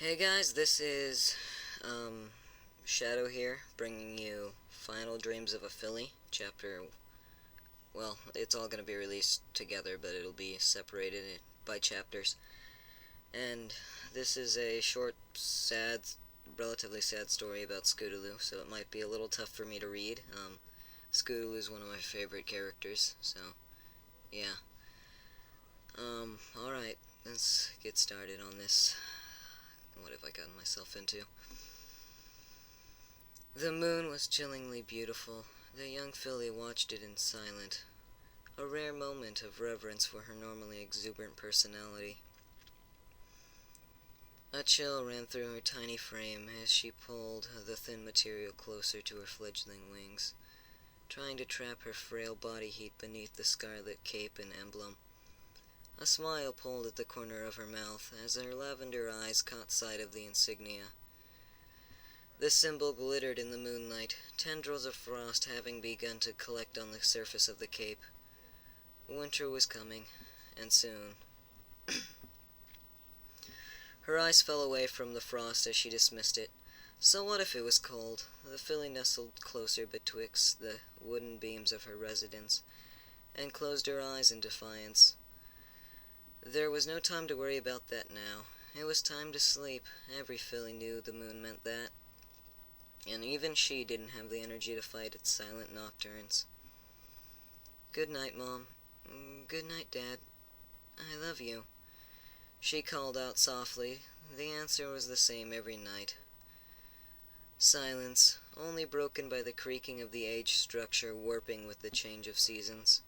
Hey guys, this is Shadow here, bringing you Final Dreams of a Filly, chapter. Well, it's all going to be released together, but it'll be separated by chapters. And this is a short, sad, relatively sad story about Scootaloo, so it might be a little tough for me to read. Scootaloo is one of my favorite characters, so yeah. Alright, let's get started on this. What have I gotten myself into? The moon was chillingly beautiful. The young filly watched it in silence, a rare moment of reverence for her normally exuberant personality. A chill ran through her tiny frame as she pulled the thin material closer to her fledgling wings, trying to trap her frail body heat beneath the scarlet cape and emblem. A smile pulled at the corner of her mouth as her lavender eyes caught sight of the insignia. The symbol glittered in the moonlight, tendrils of frost having begun to collect on the surface of the cape. Winter was coming, and soon. Her eyes fell away from the frost as she dismissed it. So what if it was cold? The filly nestled closer betwixt the wooden beams of her residence, and closed her eyes in defiance. There was no time to worry about that now. It was time to sleep. Every filly knew the moon meant that. And even she didn't have the energy to fight its silent nocturnes. "Good night, Mom." "Good night, Dad. I love you," she called out softly. The answer was the same every night. Silence, only broken by the creaking of the aged structure warping with the change of seasons.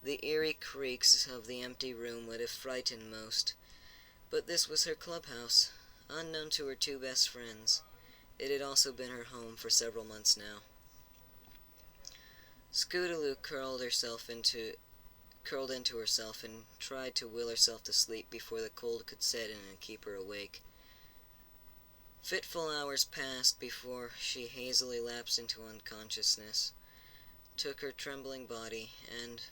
The eerie creaks of the empty room would have frightened most. But this was her clubhouse, unknown to her two best friends. It had also been her home for several months now. Scootaloo curled into herself and tried to will herself to sleep before the cold could set in and keep her awake. Fitful hours passed before she hazily lapsed into unconsciousness, took her trembling body, and,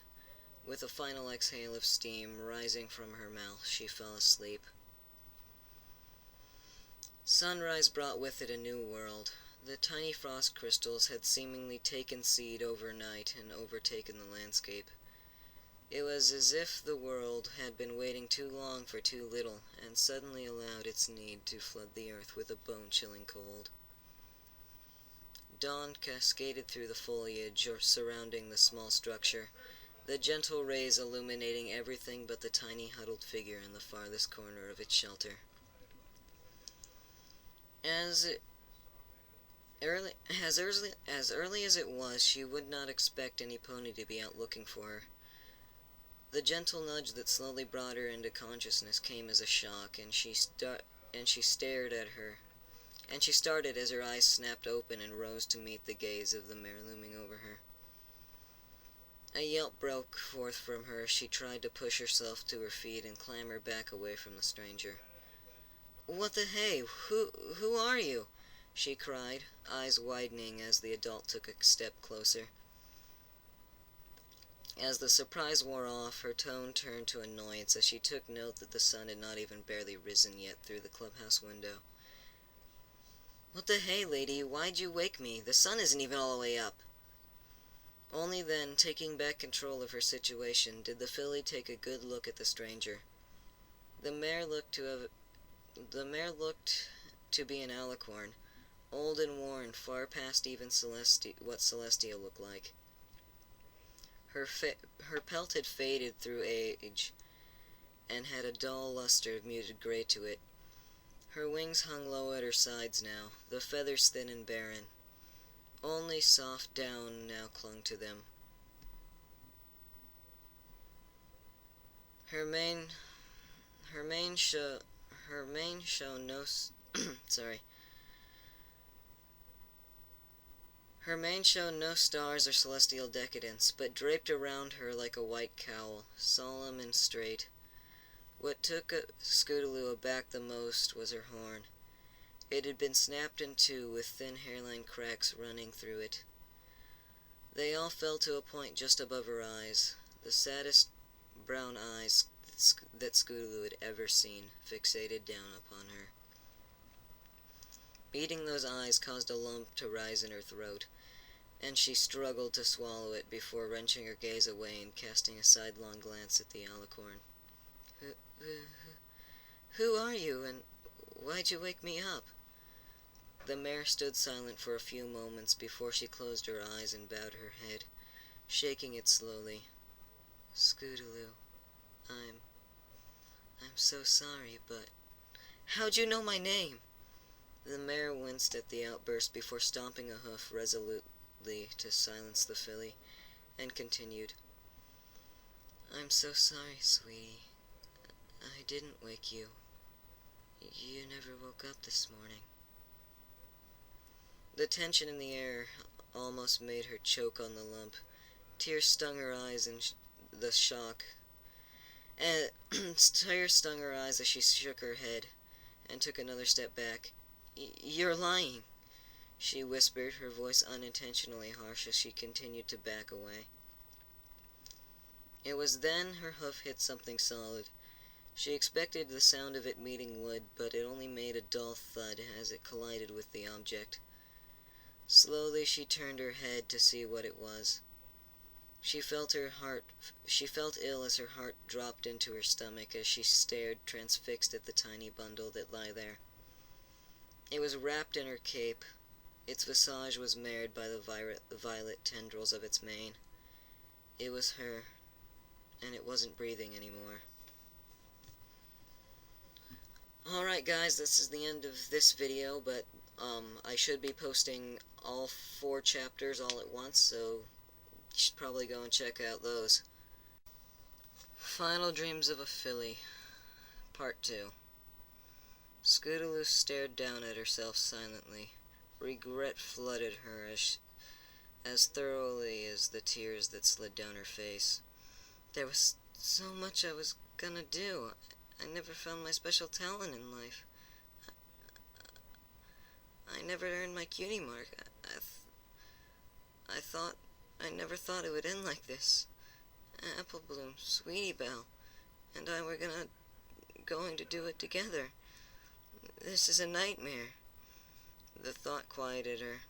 with a final exhale of steam rising from her mouth, she fell asleep. Sunrise brought with it a new world. The tiny frost crystals had seemingly taken seed overnight and overtaken the landscape. It was as if the world had been waiting too long for too little, and suddenly allowed its need to flood the earth with a bone-chilling cold. Dawn cascaded through the foliage surrounding the small structure, the gentle rays illuminating everything but the tiny huddled figure in the farthest corner of its shelter. As early as it was, she would not expect any pony to be out looking for her. The gentle nudge that slowly brought her into consciousness came as a shock, and she started as her eyes snapped open and rose to meet the gaze of the mare looming over her. A yelp broke forth from her as she tried to push herself to her feet and clamber back away from the stranger. "What the hey? Who are you?" she cried, eyes widening as the adult took a step closer. As the surprise wore off, her tone turned to annoyance as she took note that the sun had not even barely risen yet through the clubhouse window. "What the hey, lady? Why'd you wake me? The sun isn't even all the way up." Only then, taking back control of her situation, did the filly take a good look at the stranger. The mare looked to be an alicorn, old and worn, far past even what Celestia looked like. Her pelt had faded through age, and had a dull luster of muted gray to it. Her wings hung low at her sides now, the feathers thin and barren. Only soft down now clung to them. Her mane shone no sorry. Her mane showed no stars or celestial decadence, but draped around her like a white cowl, solemn and straight. What took Scootaloo aback the most was her horn. It had been snapped in two, with thin hairline cracks running through it. They all fell to a point just above her eyes, the saddest brown eyes that Scootaloo had ever seen, fixated down upon her. Meeting those eyes caused a lump to rise in her throat, and she struggled to swallow it before wrenching her gaze away and casting a sidelong glance at the alicorn. Who, who are you, and why'd you wake me up? The mare stood silent for a few moments before she closed her eyes and bowed her head, shaking it slowly. Scootaloo, I'm so sorry, but... How'd you know my name? The mare winced at the outburst before stomping a hoof resolutely to silence the filly, and continued. I'm so sorry, sweetie. I didn't wake you. You never woke up this morning. The tension in the air almost made her choke on the lump. Tears stung her eyes in the shock. Tears stung her eyes as she shook her head and took another step back. You're lying, she whispered, her voice unintentionally harsh as she continued to back away. It was then her hoof hit something solid. She expected the sound of it meeting wood, but it only made a dull thud as it collided with the object. Slowly she turned her head to see what it was. She felt ill as her heart dropped into her stomach as she stared transfixed at the tiny bundle that lay there. It was wrapped in her cape. Its visage was marred by the violet tendrils of its mane. It was her, and it wasn't breathing anymore. Alright guys, this is the end of this video, but I should be posting all 4 chapters all at once, so you should probably go and check out those. Final Dreams of a Filly, Part 2. Scootaloo stared down at herself silently. Regret flooded her as thoroughly as the tears that slid down her face. There was so much I was gonna do. I never found my special talent in life. I never earned my cutie mark. I never thought it would end like this. Apple Bloom, Sweetie Belle, and I were going to do it together. This is a nightmare. The thought quieted her.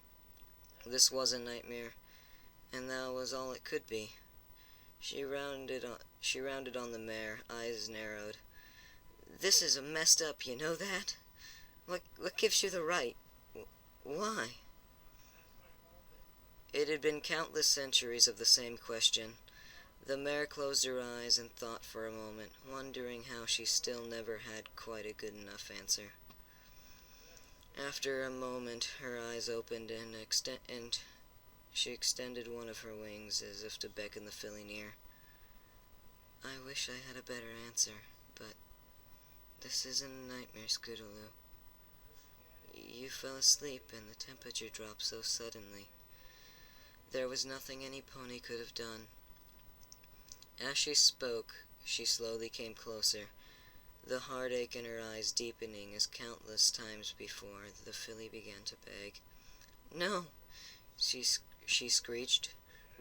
This was a nightmare, and that was all it could be. She rounded on the mare, eyes narrowed. This is a messed up, you know that? What gives you the right? Why? It had been countless centuries of the same question. The mare closed her eyes and thought for a moment, wondering how she still never had quite a good enough answer. After a moment, her eyes opened and she extended one of her wings as if to beckon the filly near. I wish I had a better answer, but this isn't a nightmare, Scootaloo. You fell asleep and the temperature dropped so suddenly. There was nothing any pony could have done. As she spoke, she slowly came closer, the heartache in her eyes deepening as countless times before the filly began to beg. No, she screeched,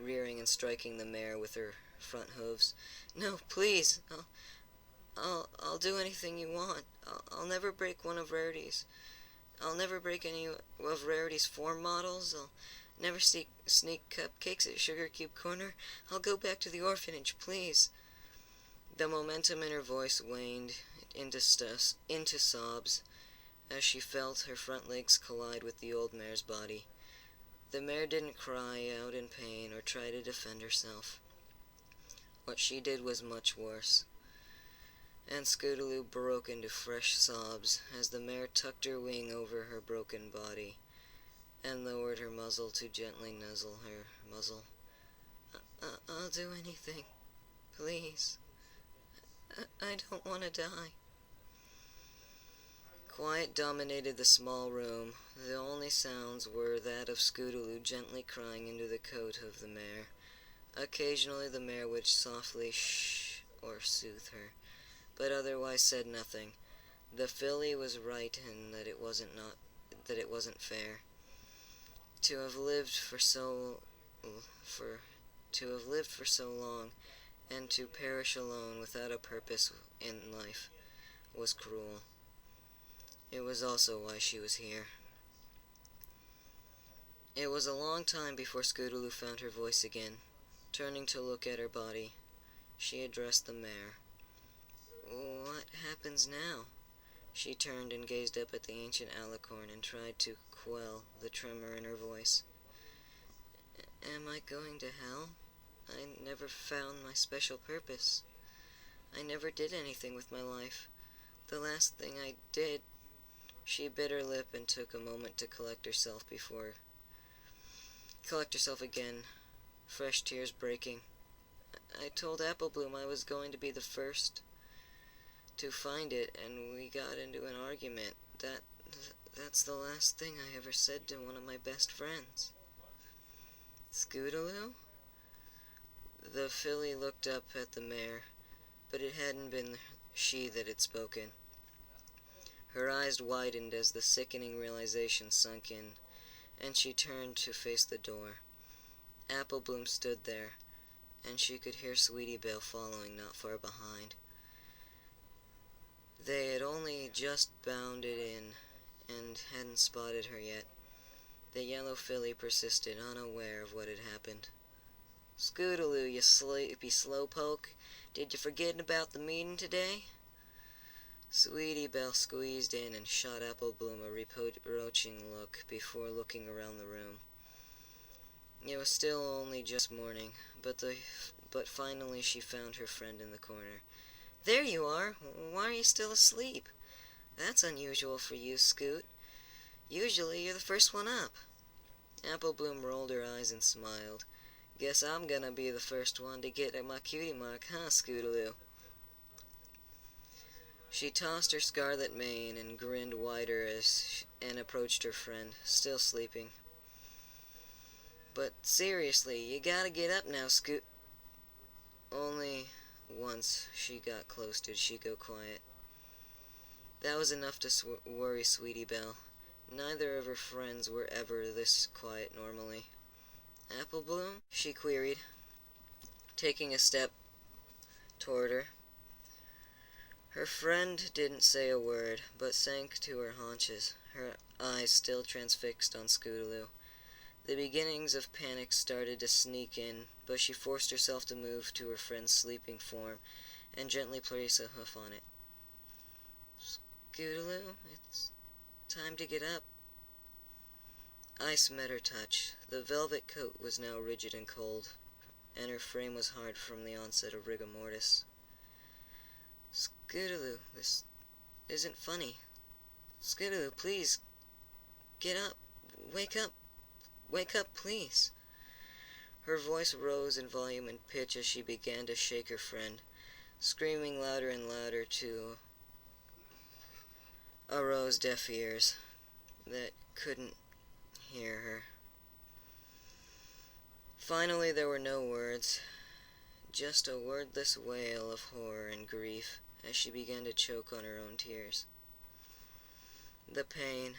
rearing and striking the mare with her front hooves. No, please, I'll do anything you want. I'll never break one of Rarity's. I'll never break any of Rarity's form models. I'll never sneak cupcakes at Sugar Cube Corner. I'll go back to the orphanage, please. The momentum in her voice waned into sobs as she felt her front legs collide with the old mare's body. The mare didn't cry out in pain or try to defend herself. What she did was much worse, and Scootaloo broke into fresh sobs as the mare tucked her wing over her broken body and lowered her muzzle to gently nuzzle her muzzle. I'll do anything. Please. I don't want to die. Quiet dominated the small room. The only sounds were that of Scootaloo gently crying into the coat of the mare. Occasionally the mare would softly shh or soothe her, but otherwise said nothing. The filly was right in that it wasn't fair. To have lived for so long, and to perish alone without a purpose in life, was cruel. It was also why she was here. It was a long time before Scootaloo found her voice again. Turning to look at her body, she addressed the mare. "What happens now?" She turned and gazed up at the ancient alicorn and tried to quell the tremor in her voice. "Am I going to hell? I never found my special purpose. I never did anything with my life. The last thing I did—" She bit her lip and took a moment to collect herself again, fresh tears breaking. "I told Apple Bloom I was going to be the first to find it, and we got into an argument. That's the last thing I ever said to one of my best friends." "Scootaloo?" The filly looked up at the mare, but it hadn't been she that had spoken. Her eyes widened as the sickening realization sunk in, and she turned to face the door. Apple Bloom stood there, and she could hear Sweetie Belle following not far behind. They had only just bounded in and hadn't spotted her yet. The yellow filly persisted, unaware of what had happened. "Scootaloo, you sleepy slowpoke, did you forget about the meeting today?" Sweetie Belle squeezed in and shot Apple Bloom a reproaching look before looking around the room. It was still only just morning, but finally she found her friend in the corner. "There you are! Why are you still asleep? That's unusual for you, Scoot. Usually you're the first one up." Apple Bloom rolled her eyes and smiled. "Guess I'm gonna be the first one to get my cutie mark, huh, Scootaloo?" She tossed her scarlet mane and grinned wider and approached her friend, still sleeping. "But seriously, you gotta get up now, Scoot." Only once she got close did she go quiet. That was enough to worry Sweetie Belle. Neither of her friends were ever this quiet normally. "Apple Bloom?" she queried, taking a step toward her. Her friend didn't say a word, but sank to her haunches, her eyes still transfixed on Scootaloo. The beginnings of panic started to sneak in, but she forced herself to move to her friend's sleeping form and gently place a hoof on it. "Scootaloo, it's time to get up." Ice met her touch. The velvet coat was now rigid and cold, and her frame was hard from the onset of rigor mortis. "Scootaloo, this isn't funny. Scootaloo, please, get up. Wake up. Wake up, please." Her voice rose in volume and pitch as she began to shake her friend, screaming louder and louder to arose deaf ears that couldn't hear her. Finally, there were no words, just a wordless wail of horror and grief as she began to choke on her own tears. The pain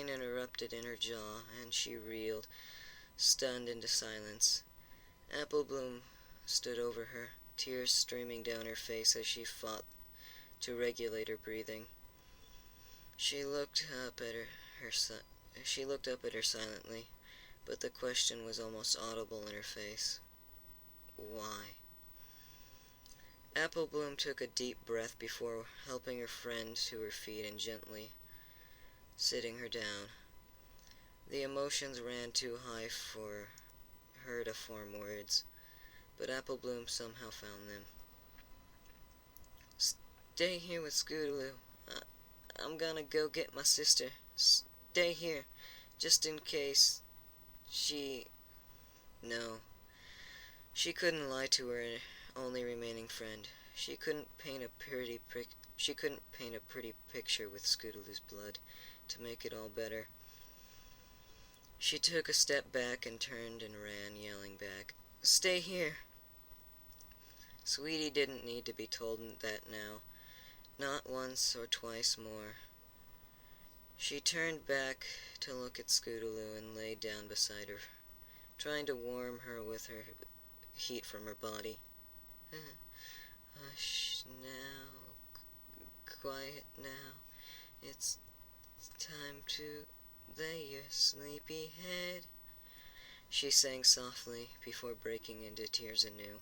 erupted in her jaw, and she reeled, stunned into silence. Apple Bloom stood over her, tears streaming down her face as she fought to regulate her breathing. She looked up at her silently, but the question was almost audible in her face. Why? Apple Bloom took a deep breath before helping her friend to her feet and gently sitting her down. The emotions ran too high for her to form words, but Apple Bloom somehow found them. "Stay here with Scootaloo. I'm gonna go get my sister. Stay here, just in case she—" No, she couldn't lie to her only remaining friend. She couldn't paint a pretty picture with Scootaloo's blood to make it all better. She took a step back and turned and ran, yelling back, "Stay here!" Sweetie didn't need to be told that now, not once or twice more. She turned back to look at Scootaloo and laid down beside her, trying to warm her with her heat from her body. "Hush now, quiet now. It's time to lay your sleepy head, she sang softly before breaking into tears anew.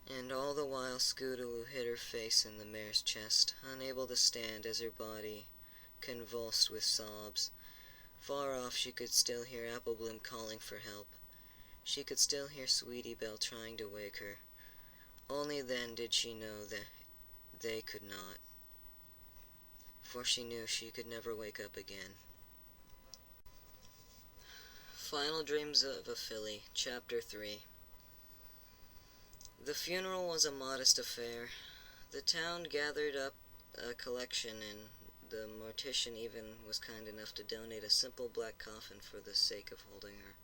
And all the while Scootaloo hid her face in the mare's chest, unable to stand as her body convulsed with sobs. Far off she could still hear Apple Bloom calling for help. She could still hear Sweetie Belle trying to wake her. Only then did she know that they could not, for she knew she could never wake up again. Final Dreams of a Filly, Chapter 3. The funeral was a modest affair. The town gathered up a collection, and the mortician even was kind enough to donate a simple black coffin for the sake of holding her.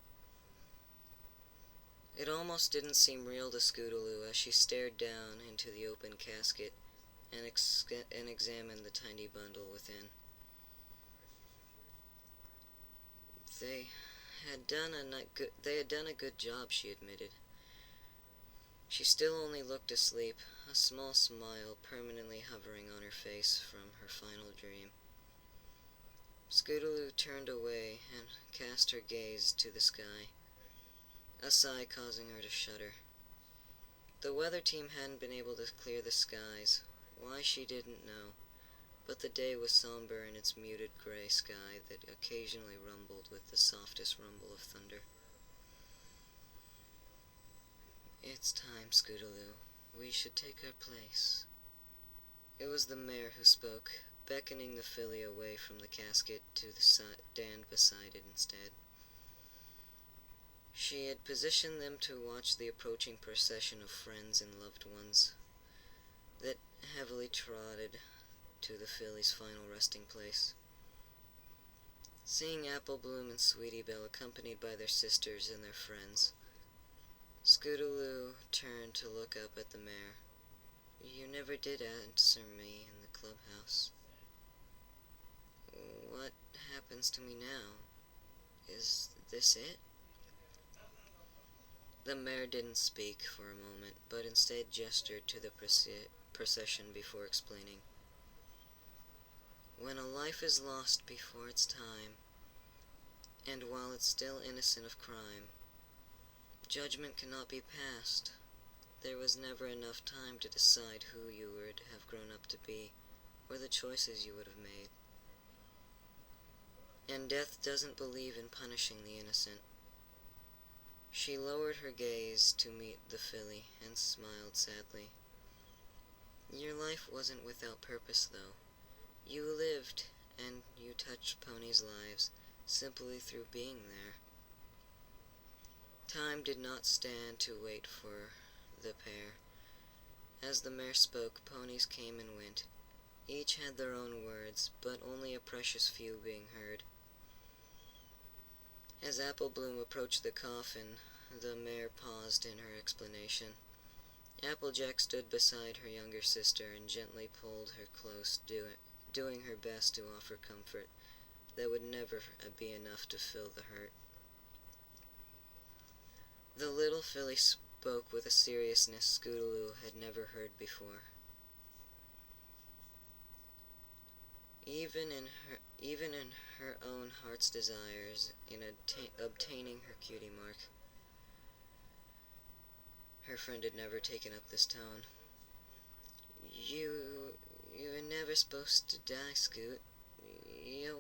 It almost didn't seem real to Scootaloo as she stared down into the open casket and examined the tiny bundle within. They had done a good job, she admitted. She still only looked asleep, a small smile permanently hovering on her face from her final dream. Scootaloo turned away and cast her gaze to the sky, a sigh causing her to shudder. The weather team hadn't been able to clear the skies, why she didn't know, but the day was somber in its muted gray sky that occasionally rumbled with the softest rumble of thunder. "It's time, Scootaloo. We should take our place." It was the mare who spoke, beckoning the filly away from the casket to stand beside it instead. She had positioned them to watch the approaching procession of friends and loved ones that heavily trotted to the filly's final resting place. Seeing Apple Bloom and Sweetie Belle accompanied by their sisters and their friends, Scootaloo turned to look up at the mare. "You never did answer me in the clubhouse. What happens to me now? Is this it?" The mare didn't speak for a moment, but instead gestured to the procession before explaining. "When a life is lost before its time, and while it's still innocent of crime, judgment cannot be passed. There was never enough time to decide who you would have grown up to be, or the choices you would have made. And death doesn't believe in punishing the innocent." She lowered her gaze to meet the filly and smiled sadly. "Your life wasn't without purpose, though. You lived, and you touched ponies' lives simply through being there." Time did not stand to wait for the pair. As the mare spoke, ponies came and went. Each had their own words, but only a precious few being heard. As Apple Bloom approached the coffin, the mare paused in her explanation. Applejack stood beside her younger sister and gently pulled her close, doing her best to offer comfort that would never be enough to fill the hurt. The little filly spoke with a seriousness Scootaloo had never heard before. Even in her own heart's desires, in obtaining her cutie mark, her friend had never taken up this tone. You were never supposed to die, Scoot. You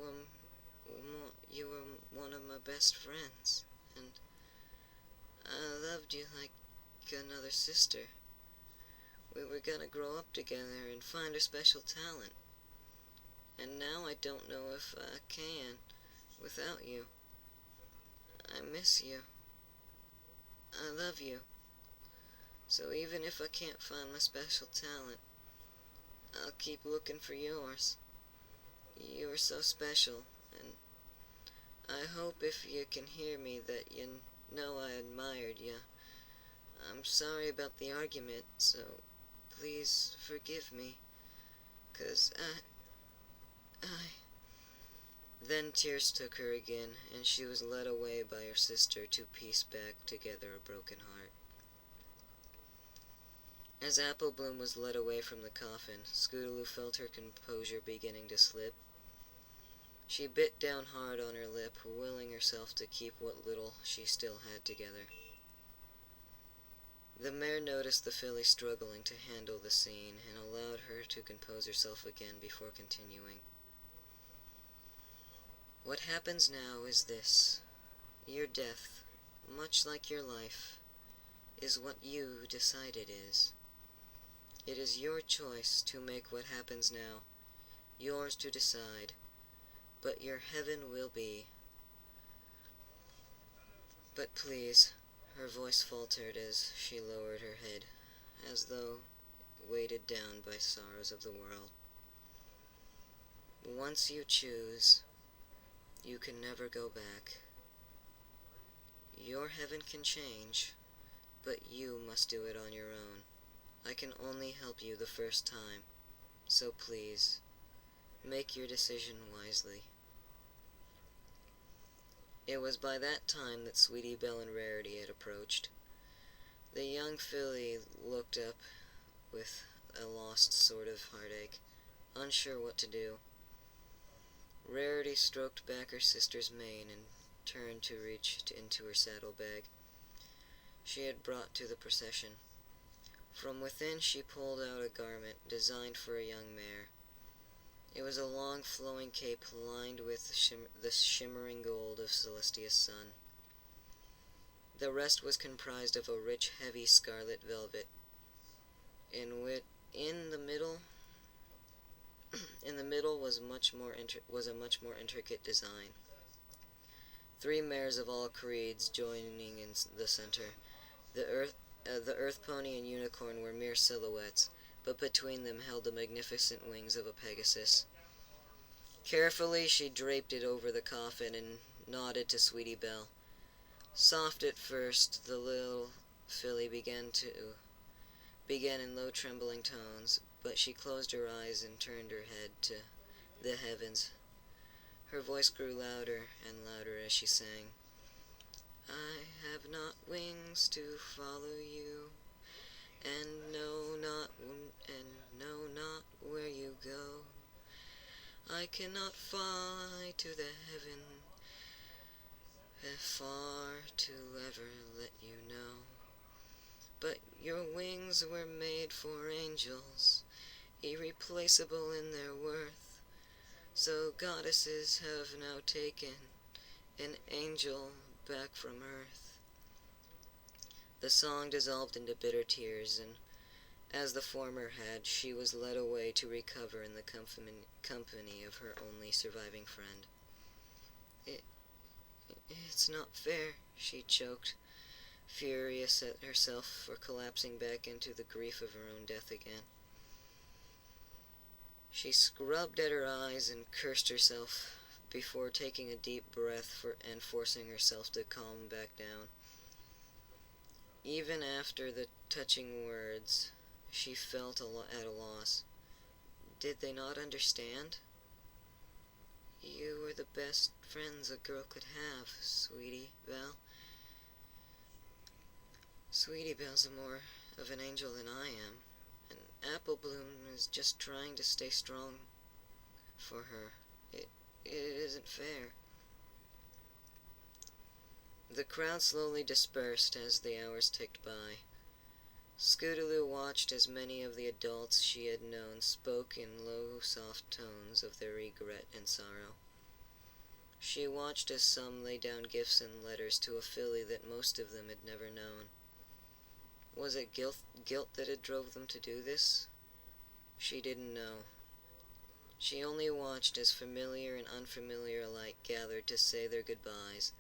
were one of my best friends, and I loved you like another sister. We were gonna grow up together and find our special talent. And now I don't know if I can without you. I miss you. I love you. So even if I can't find my special talent, I'll keep looking for yours. You are so special, and I hope if you can hear me that you know I admired you. I'm sorry about the argument, so please forgive me, 'cause I... Then tears took her again, and she was led away by her sister to piece back together a broken heart. As Apple Bloom was led away from the coffin, Scootaloo felt her composure beginning to slip. She bit down hard on her lip, willing herself to keep what little she still had together. The mare noticed the filly struggling to handle the scene and allowed her to compose herself again before continuing. What happens now is this. Your death, much like your life, is what you decide it is. It is your choice to make what happens now, yours to decide, but your heaven will be. But please, her voice faltered as she lowered her head, as though weighted down by sorrows of the world. Once you choose, you can never go back. Your heaven can change, but you must do it on your own. I can only help you the first time, so please, make your decision wisely. It was by that time that Sweetie Belle and Rarity had approached. The young filly looked up with a lost sort of heartache, unsure what to do. Rarity stroked back her sister's mane and turned to reach into her saddlebag she had brought to the procession. From within she pulled out a garment designed for a young mare. It was a long flowing cape lined with the shimmering gold of Celestia's sun. The rest was comprised of a rich, heavy scarlet velvet, in the middle was a much more intricate design. 3 mares of all creeds joining in the center. The Earth Pony and Unicorn were mere silhouettes, but between them held the magnificent wings of a Pegasus. Carefully she draped it over the coffin and nodded to Sweetie Belle. Soft at first, the little filly began in low trembling tones, but she closed her eyes and turned her head to the heavens. Her voice grew louder and louder as she sang. I have not wings to follow you, and know not where you go. I cannot fly to the heaven far to ever let you know. But your wings were made for angels, irreplaceable in their worth. So goddesses have now taken an angel back from earth. The song dissolved into bitter tears, and as the former had, she was led away to recover in the company of her only surviving friend. It's not fair, she choked, furious at herself for collapsing back into the grief of her own death again. She scrubbed at her eyes and cursed herself before taking a deep breath and forcing herself to calm back down. Even after the touching words, she felt at a loss. Did they not understand? You were the best friends a girl could have, Sweetie Belle. Sweetie Belle's more of an angel than I am, and Apple Bloom is just trying to stay strong for her. It isn't fair. The crowd slowly dispersed as the hours ticked by. Scootaloo watched as many of the adults she had known spoke in low, soft tones of their regret and sorrow. She watched as some laid down gifts and letters to a filly that most of them had never known. Was it guilt that had drove them to do this? She didn't know. She only watched as familiar and unfamiliar alike gathered to say their goodbyes,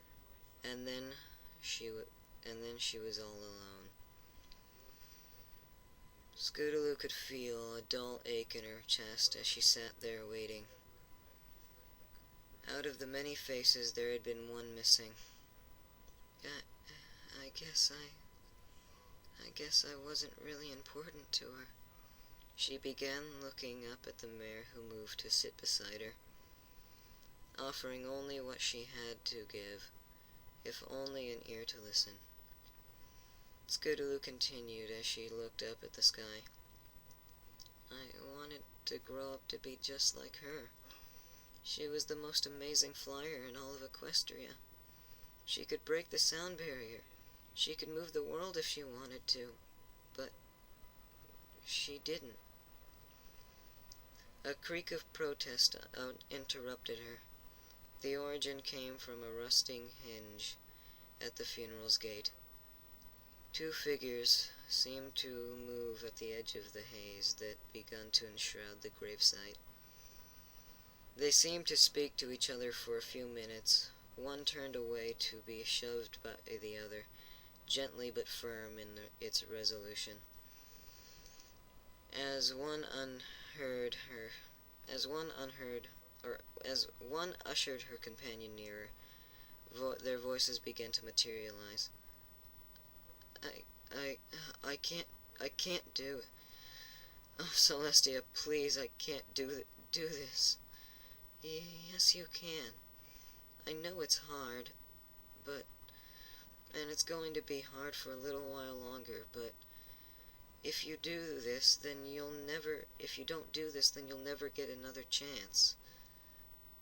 and then she was all alone. Scootaloo could feel a dull ache in her chest as she sat there waiting. Out of the many faces, there had been one missing. I guess I wasn't really important to her. She began looking up at the mare who moved to sit beside her, offering only what she had to give, if only an ear to listen. Scootaloo continued as she looked up at the sky. I wanted to grow up to be just like her. She was the most amazing flyer in all of Equestria. She could break the sound barrier. She could move the world if she wanted to. But she didn't. A creak of protest interrupted her. The origin came from a rusting hinge at the funeral's gate. Two figures seemed to move at the edge of the haze that begun to enshroud the gravesite. They seemed to speak to each other for a few minutes. One turned away to be shoved by the other, gently but firm in its resolution. As one ushered her companion nearer, their voices began to materialize. I can't do it. Oh, Celestia, please, I can't do this. Yes, you can. I know it's hard, and it's going to be hard for a little while longer, but if you do this, then if you don't do this, then you'll never get another chance.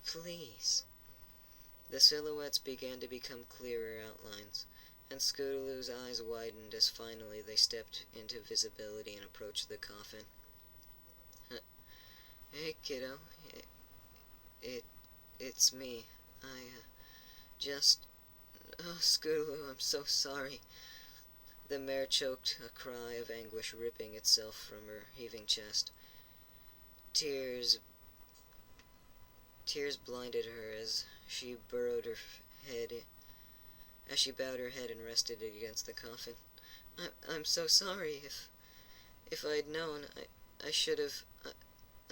Please. The silhouettes began to become clearer outlines, and Scootaloo's eyes widened as finally they stepped into visibility and approached the coffin. Hey, kiddo. It's me. Oh, Scootaloo, I'm so sorry. The mare choked a cry of anguish ripping itself from her heaving chest. Tears blinded her as she bowed her head and rested against the coffin. I'm so sorry. If I'd known, I should have.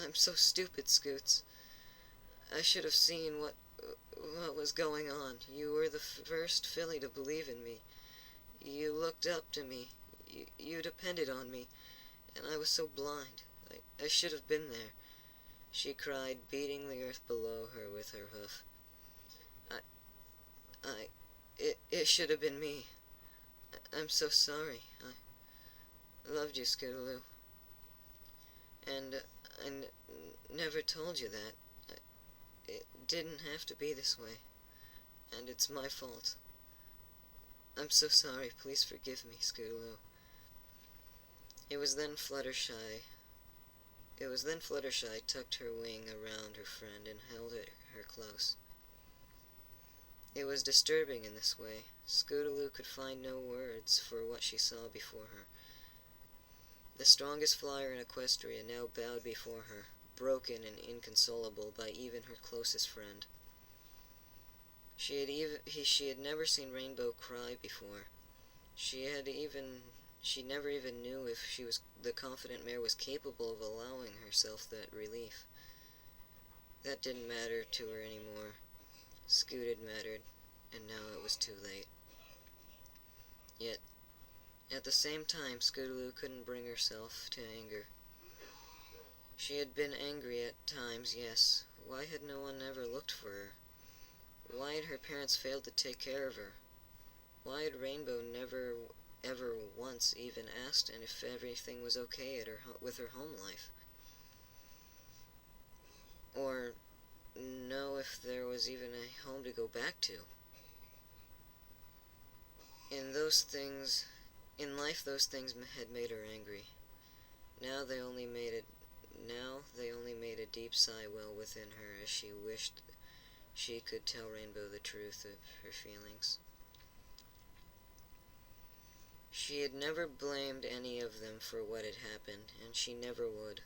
I'm so stupid, Scoots. I should have seen what was going on. You were the first filly to believe in me. You looked up to me. You depended on me, and I was so blind. I should have been there, she cried, beating the earth below her with her hoof. It should have been me. I'm so sorry. I loved you, Scootaloo. And I never told you that. It didn't have to be this way. And it's my fault. I'm so sorry. Please forgive me, Scootaloo. It was then Fluttershy tucked her wing around her friend and held her close. It was disturbing in this way. Scootaloo could find no words for what she saw before her. The strongest flyer in Equestria now bowed before her, broken and inconsolable by even her closest friend. She had never seen Rainbow cry before. She never even knew if the confident mare was capable of allowing herself that relief. That didn't matter to her anymore. Scoot had mattered, and now it was too late. Yet, at the same time, Scootaloo couldn't bring herself to anger. She had been angry at times, yes. Why had no one ever looked for her? Why had her parents failed to take care of her? Why had Rainbow never ever once even asked if everything was okay with her home life? Or know if there was even a home to go back to? In life, those things had made her angry. Now they only made a deep sigh well within her as she wished she could tell Rainbow the truth of her feelings. She had never blamed any of them for what had happened, and she never would.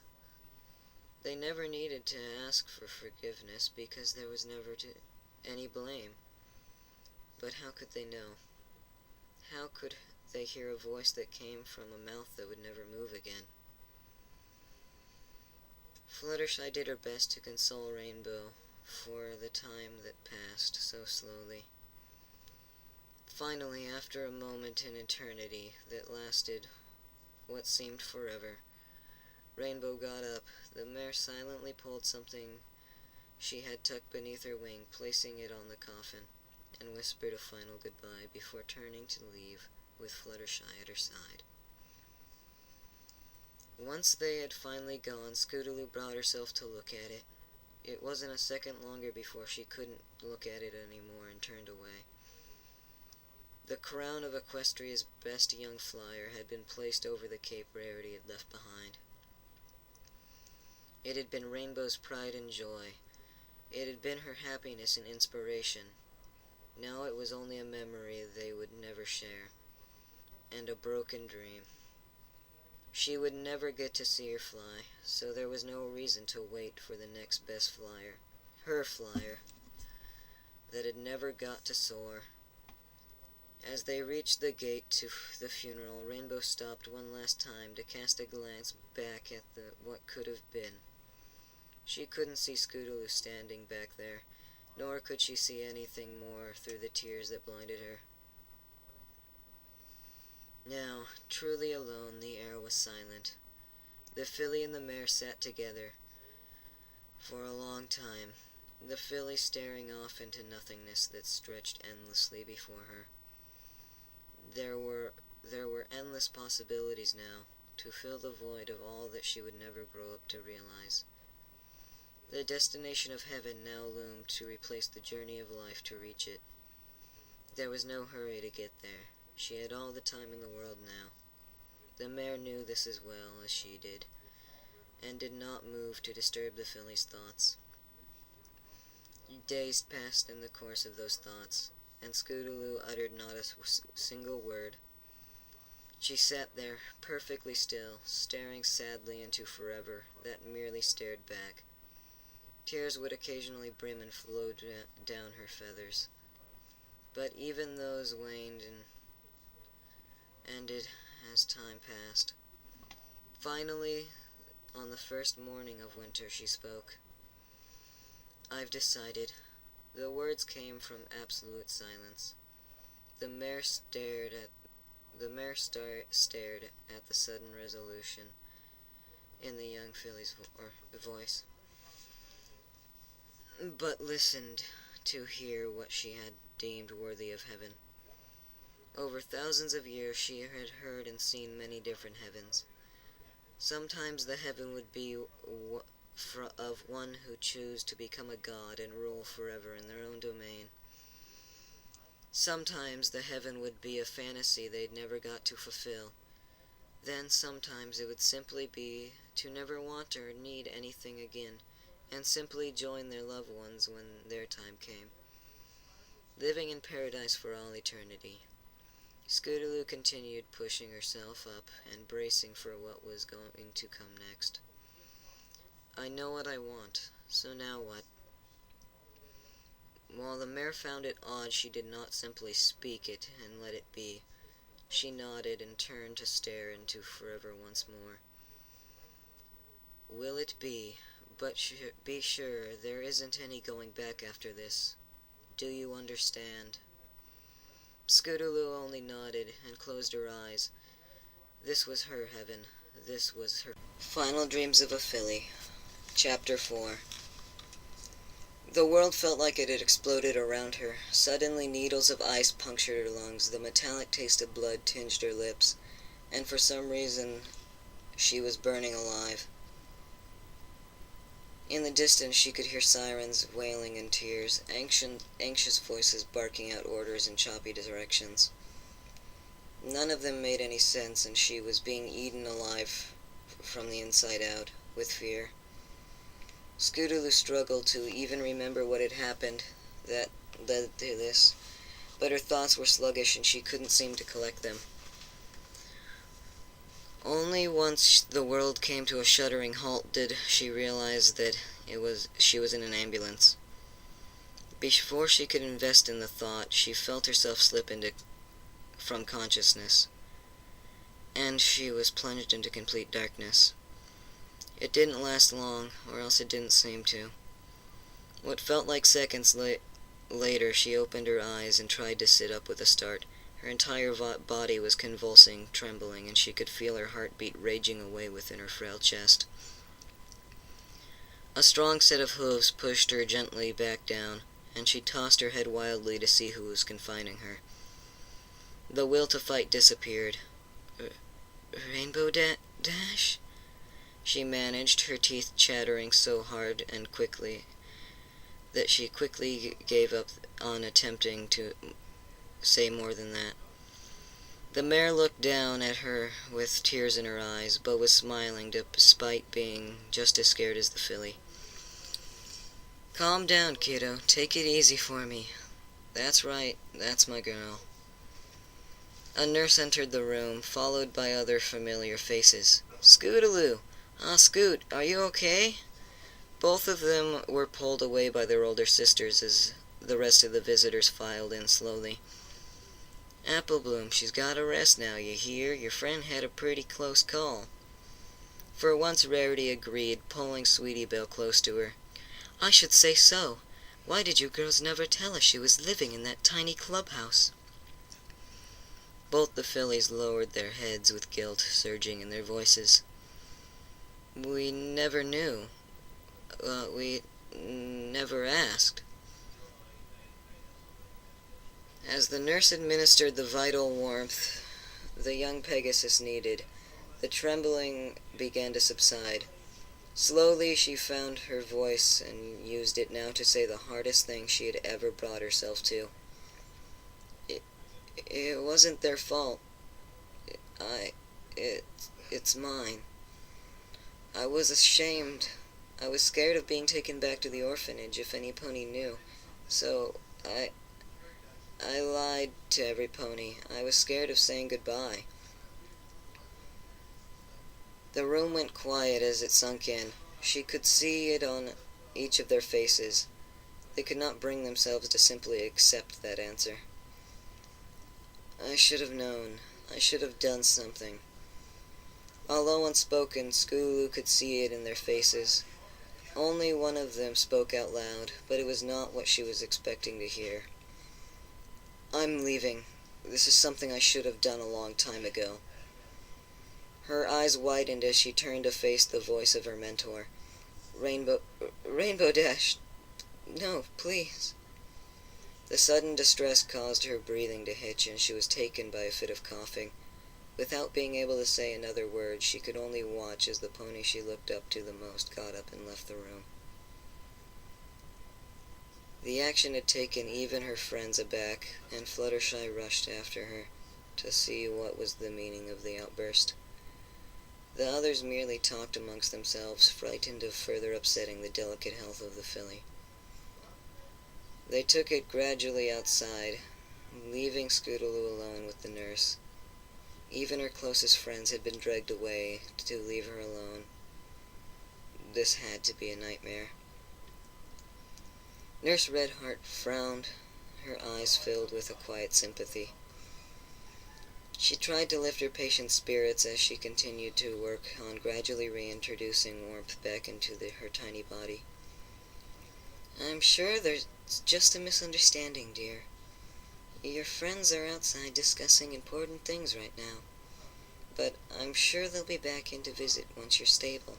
They never needed to ask for forgiveness because there was never any blame. But how could they know? How could they hear a voice that came from a mouth that would never move again? Fluttershy did her best to console Rainbow for the time that passed so slowly. Finally, after a moment in eternity that lasted what seemed forever, Rainbow got up. The mare silently pulled something she had tucked beneath her wing, placing it on the coffin, and whispered a final goodbye before turning to leave with Fluttershy at her side. Once they had finally gone, Scootaloo brought herself to look at it. It wasn't a second longer before she couldn't look at it anymore and turned away. The crown of Equestria's best young flyer had been placed over the cape Rarity had left behind. It had been Rainbow's pride and joy. It had been her happiness and inspiration. Now it was only a memory they would never share, and a broken dream. She would never get to see her fly, so there was no reason to wait for the next best flyer, her flyer, that had never got to soar. As they reached the gate to the funeral, Rainbow stopped one last time to cast a glance back at what could have been. She couldn't see Scootaloo standing back there, nor could she see anything more through the tears that blinded her. Now, truly alone, the air was silent. The filly and the mare sat together for a long time, the filly staring off into nothingness that stretched endlessly before her. There were endless possibilities now, to fill the void of all that she would never grow up to realize. The destination of heaven now loomed to replace the journey of life to reach it. There was no hurry to get there. She had all the time in the world now. The mare knew this as well as she did, and did not move to disturb the filly's thoughts. Days passed in the course of those thoughts, and Scootaloo uttered not a single word. She sat there, perfectly still, staring sadly into forever that merely stared back. Tears would occasionally brim and flow down her feathers, but even those waned and ended as time passed. Finally, on the first morning of winter, she spoke. "I've decided." The words came from absolute silence. The mare stared at the sudden resolution in the young filly's voice, but listened to hear what she had deemed worthy of heaven. Over thousands of years she had heard and seen many different heavens. Sometimes the heaven would be of one who chose to become a god and rule forever in their own domain. Sometimes the heaven would be a fantasy they'd never got to fulfill. Then sometimes it would simply be to never want or need anything again, and simply join their loved ones when their time came, living in paradise for all eternity. Scootaloo continued pushing herself up and bracing for what was going to come next. "I know what I want, so now what?" While the mare found it odd, she did not simply speak it and let it be. She nodded and turned to stare into forever once more. "Will it be? But be sure there isn't any going back after this. Do you understand?" Scootaloo only nodded and closed her eyes. This was her heaven. This was her final dreams of a filly. Chapter 4. The world felt like it had exploded around her. Suddenly needles of ice punctured her lungs, the metallic taste of blood tinged her lips, and for some reason she was burning alive. In the distance she could hear sirens wailing and tears, anxious voices barking out orders in choppy directions. None of them made any sense, and she was being eaten alive from the inside out, with fear. Scootaloo struggled to even remember what had happened that led to this, but her thoughts were sluggish and she couldn't seem to collect them. Only once the world came to a shuddering halt did she realize that she was in an ambulance. Before she could invest in the thought, she felt herself slip from consciousness, and she was plunged into complete darkness. It didn't last long, or else it didn't seem to. What felt like seconds later, she opened her eyes and tried to sit up with a start. Her entire body was convulsing, trembling, and she could feel her heartbeat raging away within her frail chest. A strong set of hooves pushed her gently back down, and she tossed her head wildly to see who was confining her. The will to fight disappeared. "Rainbow Dash?" she managed, her teeth chattering so hard and quickly that she quickly gave up on attempting to say more than that. The mare looked down at her with tears in her eyes, but was smiling despite being just as scared as the filly. "Calm down, kiddo. Take it easy for me. That's right. That's my girl." A nurse entered the room, followed by other familiar faces. "Scootaloo! Ah, Scoot, are you okay?" Both of them were pulled away by their older sisters as the rest of the visitors filed in slowly. "Applebloom, she's gotta rest now, you hear? Your friend had a pretty close call." For once Rarity agreed, pulling Sweetie Belle close to her. "I should say so. Why did you girls never tell us she was living in that tiny clubhouse?" Both the fillies lowered their heads with guilt surging in their voices. "We never knew. We never asked." As the nurse administered the vital warmth the young Pegasus needed, the trembling began to subside. Slowly she found her voice and used it now to say the hardest thing she had ever brought herself to. It wasn't their fault. It's mine. I was ashamed. I was scared of being taken back to the orphanage if any pony knew. So I lied to every pony. I was scared of saying goodbye." The room went quiet as it sunk in. She could see it on each of their faces. They could not bring themselves to simply accept that answer. "I should have known. I should have done something." Although unspoken, Scootaloo could see it in their faces. Only one of them spoke out loud, but it was not what she was expecting to hear. "I'm leaving. This is something I should have done a long time ago." Her eyes widened as she turned to face the voice of her mentor. Rainbow Dash, no, please." The sudden distress caused her breathing to hitch, and she was taken by a fit of coughing. Without being able to say another word, she could only watch as the pony she looked up to the most got up and left the room. The action had taken even her friends aback, and Fluttershy rushed after her to see what was the meaning of the outburst. The others merely talked amongst themselves, frightened of further upsetting the delicate health of the filly. They took it gradually outside, leaving Scootaloo alone with the nurse. Even her closest friends had been dragged away to leave her alone. This had to be a nightmare. Nurse Redheart frowned, her eyes filled with a quiet sympathy. She tried to lift her patient's spirits as she continued to work on gradually reintroducing warmth back into her tiny body. "I'm sure there's just a misunderstanding, dear. Your friends are outside discussing important things right now, but I'm sure they'll be back in to visit once you're stable."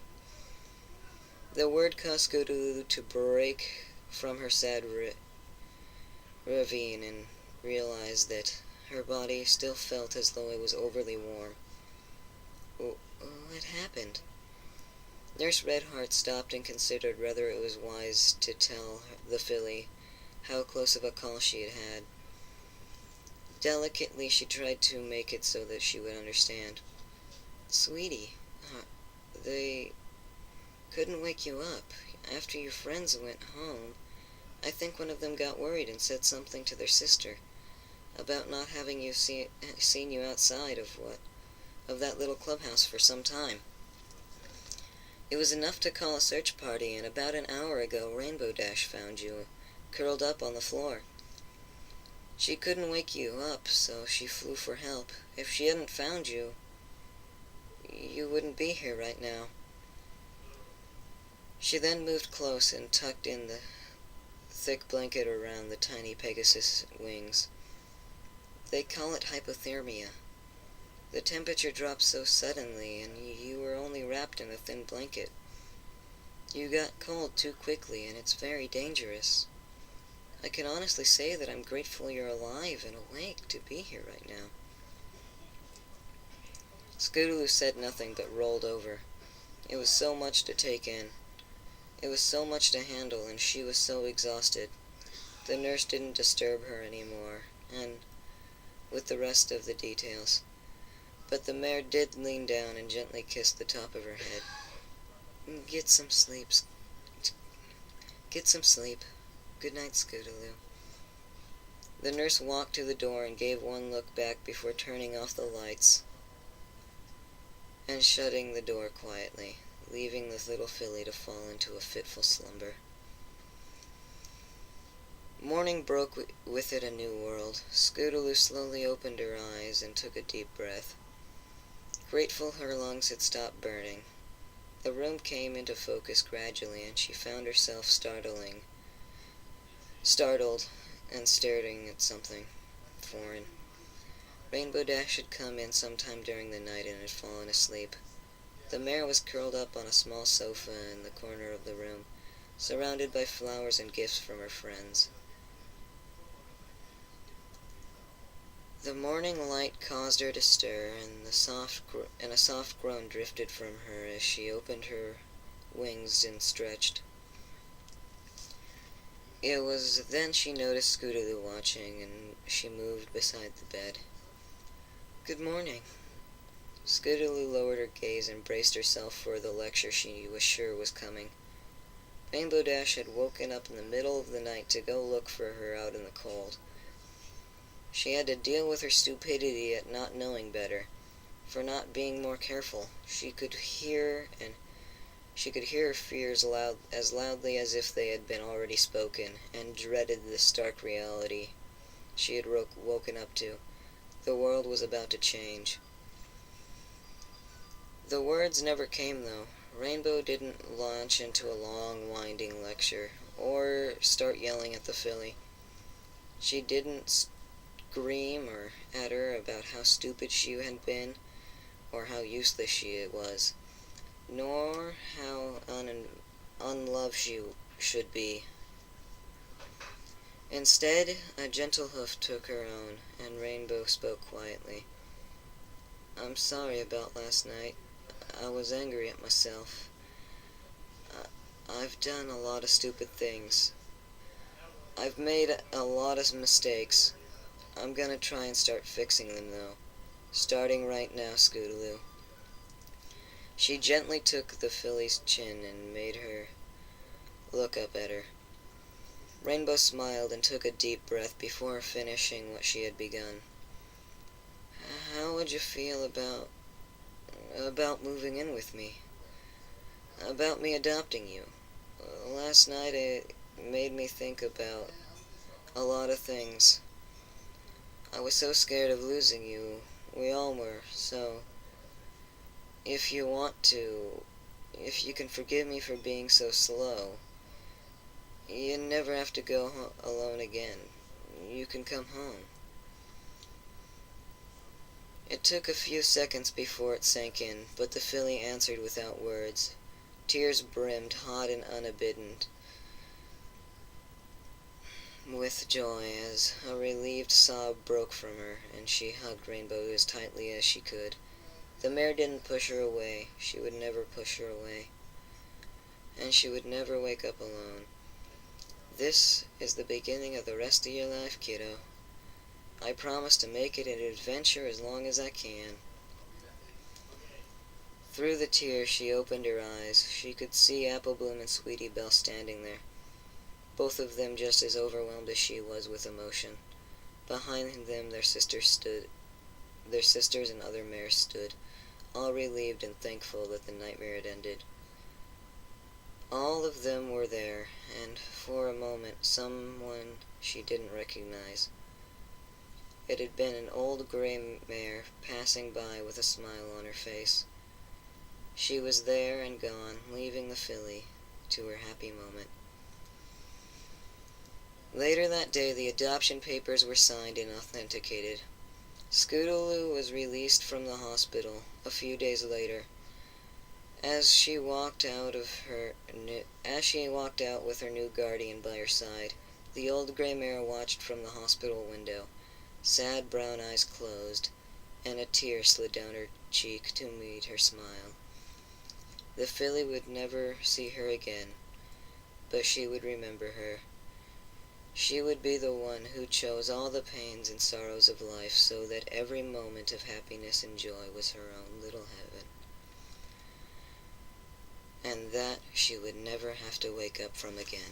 The word caused Scootaloo to break from her sad ravine and realize that her body still felt as though it was overly warm. What happened? Nurse Redheart stopped and considered whether it was wise to tell the filly how close of a call she had had. Delicately, she tried to make it so that she would understand. "Sweetie, they couldn't wake you up. After your friends went home, I think one of them got worried and said something to their sister about not having seen you outside of that little clubhouse for some time. It was enough to call a search party, and about an hour ago Rainbow Dash found you, curled up on the floor. She couldn't wake you up, so she flew for help. If she hadn't found you, you wouldn't be here right now." She then moved close and tucked in the thick blanket around the tiny Pegasus' wings. "They call it hypothermia. The temperature dropped so suddenly, and you were only wrapped in a thin blanket. You got cold too quickly, and it's very dangerous. I can honestly say that I'm grateful you're alive and awake to be here right now." Scootaloo said nothing but rolled over. It was so much to take in. It was so much to handle, and she was so exhausted. The nurse didn't disturb her anymore, and with the rest of the details. But the mare did lean down and gently kiss the top of her head. Get some sleep. Get some sleep. Good night, Scootaloo. The nurse walked to the door and gave one look back before turning off the lights and shutting the door quietly, leaving the little filly to fall into a fitful slumber. Morning broke with it a new world. Scootaloo slowly opened her eyes and took a deep breath. Grateful her lungs had stopped burning. The room came into focus gradually, and she found herself startled and staring at something foreign. Rainbow Dash had come in sometime during the night and had fallen asleep. The mare was curled up on a small sofa in the corner of the room, surrounded by flowers and gifts from her friends. The morning light caused her to stir, and a soft groan drifted from her as she opened her wings and stretched. It was then she noticed Scootaloo watching, and she moved beside the bed. "Good morning." Scootaloo lowered her gaze and braced herself for the lecture she was sure was coming. Rainbow Dash had woken up in the middle of the night to go look for her out in the cold. She had to deal with her stupidity at not knowing better, for not being more careful. She could hear her fears as loudly as if they had been already spoken, and dreaded the stark reality she had woken up to. The world was about to change. The words never came, though. Rainbow didn't launch into a long, winding lecture, or start yelling at the filly. She didn't scream at her about how stupid she had been, or how useless she was, nor how unloved she should be. Instead, a gentle hoof took her own, and Rainbow spoke quietly. "I'm sorry about last night. I was angry at myself. I've done a lot of stupid things. I've made a lot of mistakes. I'm gonna try and start fixing them, though. Starting right now, Scootaloo." She gently took the filly's chin and made her look up at her. Rainbow smiled and took a deep breath before finishing what she had begun. "How would you feel about moving in with me? About me adopting you? Last night it made me think about a lot of things. I was so scared of losing you. We all were. So, if you can forgive me for being so slow, you never have to go alone again. You can come home." It took a few seconds before it sank in, but the filly answered without words. Tears brimmed, hot and unbidden, with joy as a relieved sob broke from her, and she hugged Rainbow as tightly as she could. The mare didn't push her away. She would never push her away. And she would never wake up alone. "This is the beginning of the rest of your life, kiddo. I promise to make it an adventure as long as I can." Through the tears she opened her eyes. She could see Apple Bloom and Sweetie Belle standing there, both of them just as overwhelmed as she was with emotion. Behind them their sisters and other mares stood, all relieved and thankful that the nightmare had ended. All of them were there, and for a moment someone she didn't recognize. It had been an old gray mare passing by with a smile on her face. She was there and gone, leaving the filly to her happy moment. Later that day the adoption papers were signed and authenticated. Scootaloo was released from the hospital a few days later. As she walked out with her new guardian by her side, the old gray mare watched from the hospital window, sad brown eyes closed, and a tear slid down her cheek to meet her smile. The filly would never see her again, but she would remember her. She would be the one who chose all the pains and sorrows of life so that every moment of happiness and joy was her own little heaven. And that she would never have to wake up from again.